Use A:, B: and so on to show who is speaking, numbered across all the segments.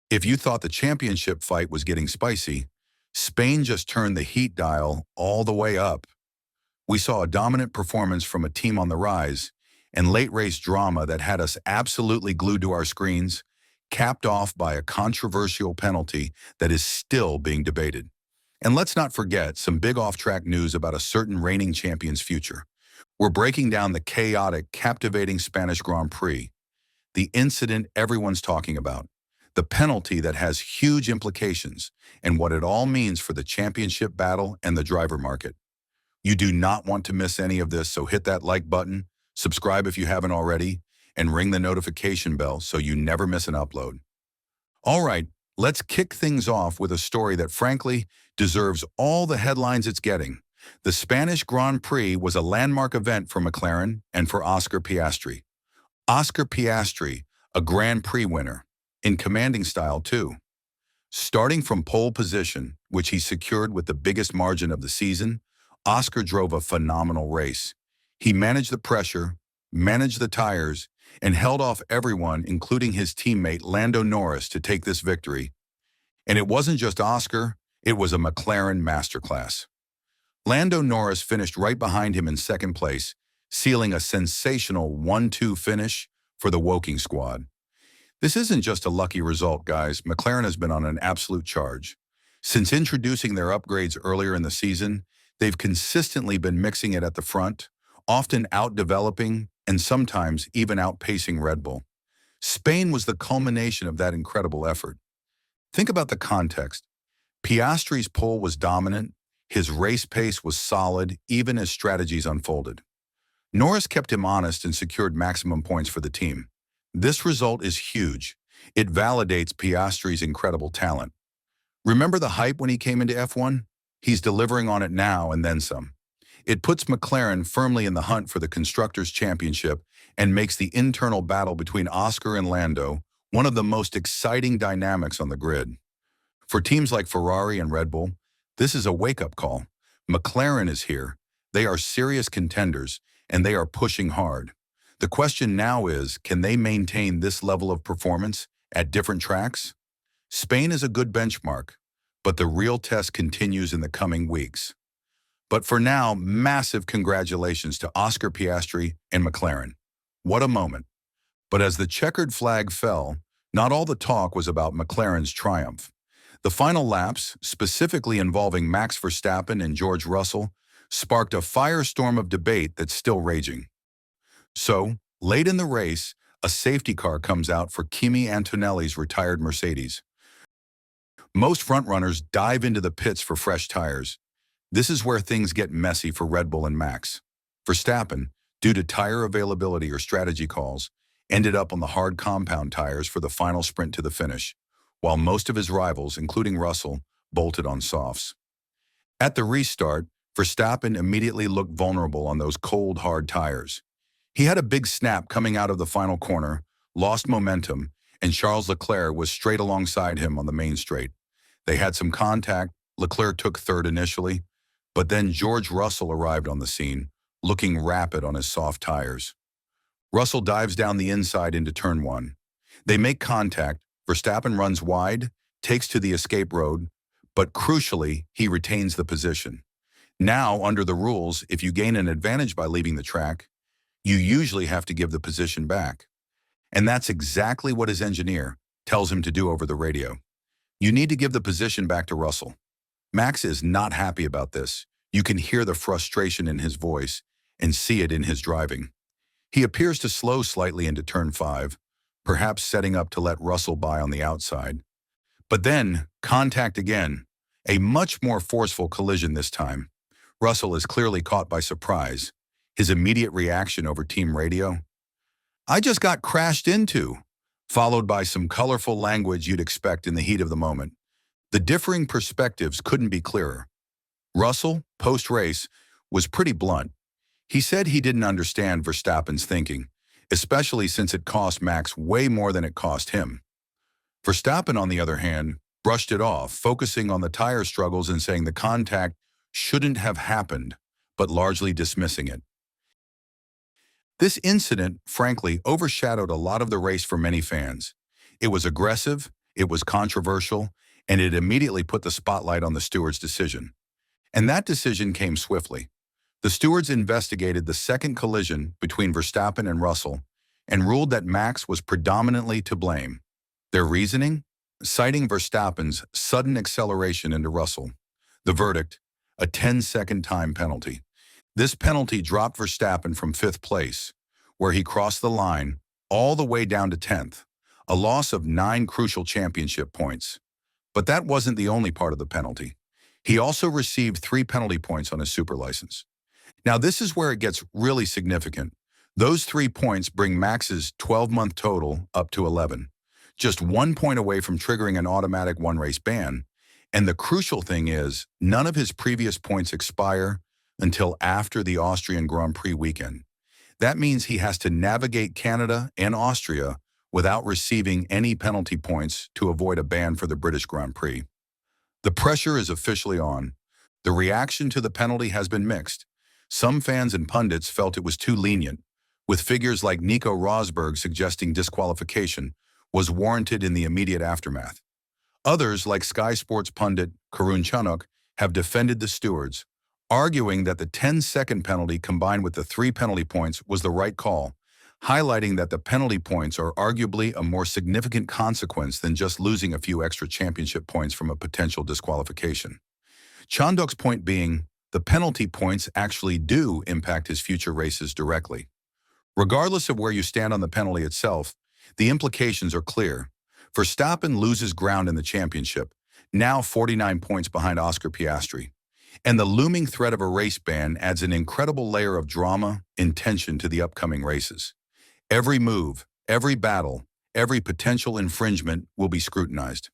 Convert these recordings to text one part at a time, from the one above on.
A: If you thought the championship fight was getting spicy, Spain just turned the heat dial all the way up. We saw a dominant performance from a team on the rise, and late race drama that had us absolutely glued to our screens, capped off by a controversial penalty that is still being debated. And let's not forget some big off-track news about a certain reigning champion's future. We're breaking down the chaotic, captivating Spanish Grand Prix, the incident everyone's talking about, the penalty that has huge implications, and what it all means for the championship battle and the driver market. You do not want to miss any of this, so hit that like button, subscribe if you haven't already, and ring the notification bell so you never miss an upload. All right, let's kick things off with a story that frankly deserves all the headlines it's getting. The Spanish Grand Prix was a landmark event for McLaren and for Oscar Piastri. Oscar Piastri, a Grand Prix winner, in commanding style too. Starting from pole position, which he secured with the biggest margin of the season, Oscar drove a phenomenal race. He managed the pressure, managed the tires, and held off everyone, including his teammate Lando Norris, to take this victory. And it wasn't just Oscar, it was a McLaren masterclass. Lando Norris finished right behind him in second place, sealing a sensational 1-2 finish for the Woking squad. This isn't just a lucky result, guys. McLaren has been on an absolute charge. Since introducing their upgrades earlier in the season, they've consistently been mixing it at the front, often out-developing and sometimes even outpacing Red Bull. Spain was the culmination of that incredible effort. Think about the context. Piastri's pole was dominant, his race pace was solid even as strategies unfolded. Norris kept him honest and secured maximum points for the team. This result is huge. It validates Piastri's incredible talent. Remember the hype when he came into F1? He's delivering on it now and then some. It puts McLaren firmly in the hunt for the Constructors' Championship and makes the internal battle between Oscar and Lando one of the most exciting dynamics on the grid. For teams like Ferrari and Red Bull, this is a wake-up call. McLaren is here. They are serious contenders, and they are pushing hard. The question now is, can they maintain this level of performance at different tracks? Spain is a good benchmark, but the real test continues in the coming weeks. But for now, massive congratulations to Oscar Piastri and McLaren. What a moment. But as the checkered flag fell, not all the talk was about McLaren's triumph. The final laps, specifically involving Max Verstappen and George Russell, sparked a firestorm of debate that's still raging. So, late in the race, a safety car comes out for Kimi Antonelli's retired Mercedes. Most frontrunners dive into the pits for fresh tires. This is where things get messy for Red Bull and Max. Verstappen, due to tire availability or strategy calls, ended up on the hard compound tires for the final sprint to the finish, while most of his rivals, including Russell, bolted on softs. At the restart, Verstappen immediately looked vulnerable on those cold, hard tires. He had a big snap coming out of the final corner, lost momentum, and Charles Leclerc was straight alongside him on the main straight. They had some contact. Leclerc took third initially, but then George Russell arrived on the scene, looking rapid on his soft tires. Russell dives down the inside into turn one. They make contact. Verstappen runs wide, takes to the escape road, but crucially, he retains the position. Now, under the rules, if you gain an advantage by leaving the track, you usually have to give the position back. And that's exactly what his engineer tells him to do over the radio. You need to give the position back to Russell. Max is not happy about this. You can hear the frustration in his voice and see it in his driving. He appears to slow slightly into turn 5, perhaps setting up to let Russell by on the outside. But then, contact again, a much more forceful collision this time. Russell is clearly caught by surprise. His immediate reaction over team radio, "I just got crashed into," followed by some colorful language you'd expect in the heat of the moment. The differing perspectives couldn't be clearer. Russell, post-race, was pretty blunt. He said he didn't understand Verstappen's thinking, especially since it cost Max way more than it cost him. Verstappen, on the other hand, brushed it off, focusing on the tire struggles and saying the contact shouldn't have happened, but largely dismissing it. This incident, frankly, overshadowed a lot of the race for many fans. It was aggressive, it was controversial, and it immediately put the spotlight on the stewards' decision. And that decision came swiftly. The stewards investigated the second collision between Verstappen and Russell and ruled that Max was predominantly to blame. Their reasoning? Citing Verstappen's sudden acceleration into Russell. The verdict? A 10-second time penalty. This penalty dropped Verstappen from 5th place, where he crossed the line, all the way down to 10th, a loss of 9 crucial championship points. But that wasn't the only part of the penalty. He also received 3 penalty points on his super license. Now this is where it gets really significant. Those 3 points bring Max's 12-month total up to 11, just 1 point away from triggering an automatic 1-race ban. And the crucial thing is, none of his previous points expire until after the Austrian Grand Prix weekend. That means he has to navigate Canada and Austria without receiving any penalty points to avoid a ban for the British Grand Prix. The pressure is officially on. The reaction to the penalty has been mixed. Some fans and pundits felt it was too lenient, with figures like Nico Rosberg suggesting disqualification was warranted in the immediate aftermath. Others, like Sky Sports pundit Karun Chanuk, have defended the stewards, arguing that the 10-second penalty combined with the 3 penalty points was the right call, highlighting that the penalty points are arguably a more significant consequence than just losing a few extra championship points from a potential disqualification. Chandok's point being, the penalty points actually do impact his future races directly. Regardless of where you stand on the penalty itself, the implications are clear. Verstappen loses ground in the championship, now 49 points behind Oscar Piastri. And the looming threat of a race ban adds an incredible layer of drama and tension to the upcoming races. Every move, every battle, every potential infringement will be scrutinized.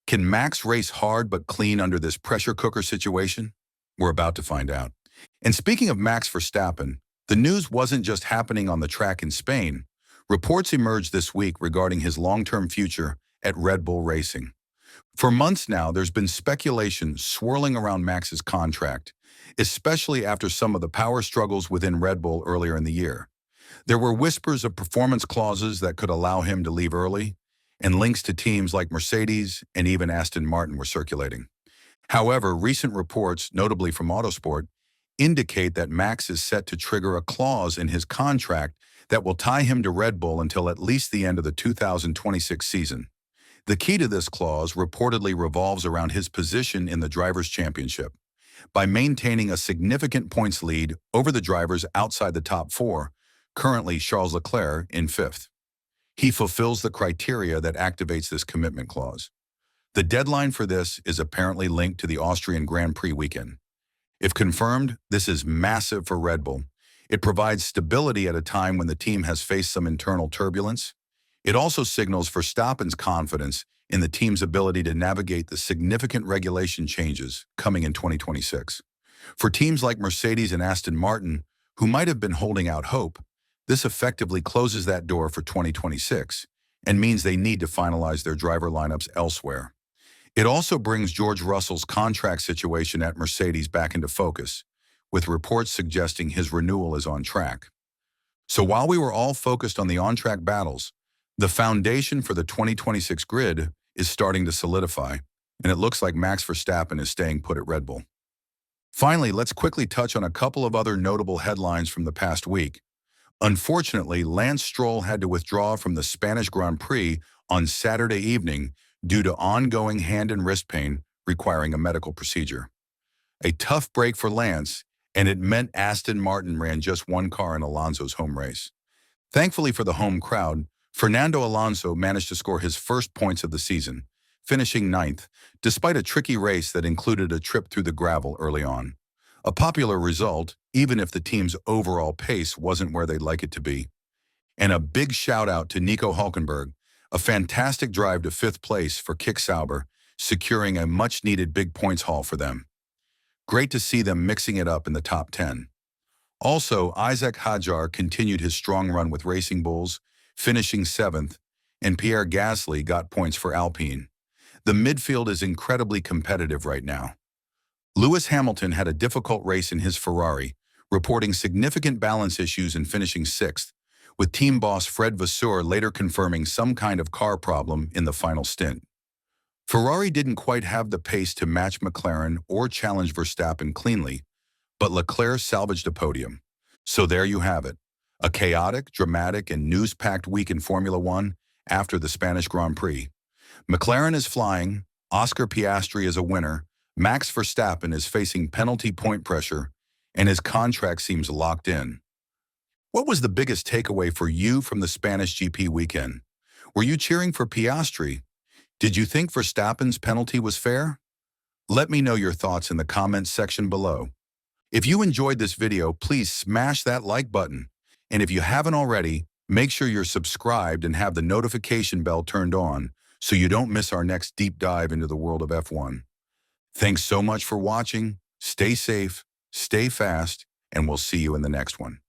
A: Can Max race hard but clean under this pressure cooker situation? We're about to find out. And speaking of Max Verstappen, the news wasn't just happening on the track in Spain. Reports emerged this week regarding his long-term future at Red Bull Racing. For months now, there's been speculation swirling around Max's contract, especially after some of the power struggles within Red Bull earlier in the year. There were whispers of performance clauses that could allow him to leave early, and links to teams like Mercedes and even Aston Martin were circulating. However, recent reports, notably from Autosport, indicate that Max is set to trigger a clause in his contract that will tie him to Red Bull until at least the end of the 2026 season. The key to this clause reportedly revolves around his position in the Drivers' Championship. By maintaining a significant points lead over the drivers outside the top 4, currently Charles Leclerc in 5th. He fulfills the criteria that activates this commitment clause. The deadline for this is apparently linked to the Austrian Grand Prix weekend. If confirmed, this is massive for Red Bull. It provides stability at a time when the team has faced some internal turbulence. It also signals Verstappen's confidence in the team's ability to navigate the significant regulation changes coming in 2026. For teams like Mercedes and Aston Martin, who might have been holding out hope, this effectively closes that door for 2026 and means they need to finalize their driver lineups elsewhere. It also brings George Russell's contract situation at Mercedes back into focus, with reports suggesting his renewal is on track. So while we were all focused on the on-track battles, the foundation for the 2026 grid is starting to solidify, and it looks like Max Verstappen is staying put at Red Bull. Finally, let's quickly touch on a couple of other notable headlines from the past week. Unfortunately, Lance Stroll had to withdraw from the Spanish Grand Prix on Saturday evening due to ongoing hand and wrist pain requiring a medical procedure. A tough break for Lance, and it meant Aston Martin ran just 1 car in Alonso's home race. Thankfully for the home crowd, Fernando Alonso managed to score his first points of the season, finishing 9th, despite a tricky race that included a trip through the gravel early on. A popular result, even if the team's overall pace wasn't where they'd like it to be. And a big shout out to Nico Hülkenberg, a fantastic drive to 5th place for Kick Sauber, securing a much-needed big points haul for them. Great to see them mixing it up in the top 10. Also, Isaac Hadjar continued his strong run with Racing Bulls, finishing 7th, and Pierre Gasly got points for Alpine. The midfield is incredibly competitive right now. Lewis Hamilton had a difficult race in his Ferrari, reporting significant balance issues and finishing 6th, with team boss Fred Vasseur later confirming some kind of car problem in the final stint. Ferrari didn't quite have the pace to match McLaren or challenge Verstappen cleanly, but Leclerc salvaged a podium. So there you have it, a chaotic, dramatic, and news-packed week in Formula One after the Spanish Grand Prix. McLaren is flying, Oscar Piastri is a winner, Max Verstappen is facing penalty point pressure, and his contract seems locked in. What was the biggest takeaway for you from the Spanish GP weekend? Were you cheering for Piastri? Did you think Verstappen's penalty was fair? Let me know your thoughts in the comments section below. If you enjoyed this video, please smash that like button. And if you haven't already, make sure you're subscribed and have the notification bell turned on so you don't miss our next deep dive into the world of F1. Thanks so much for watching. Stay safe, stay fast, and we'll see you in the next one.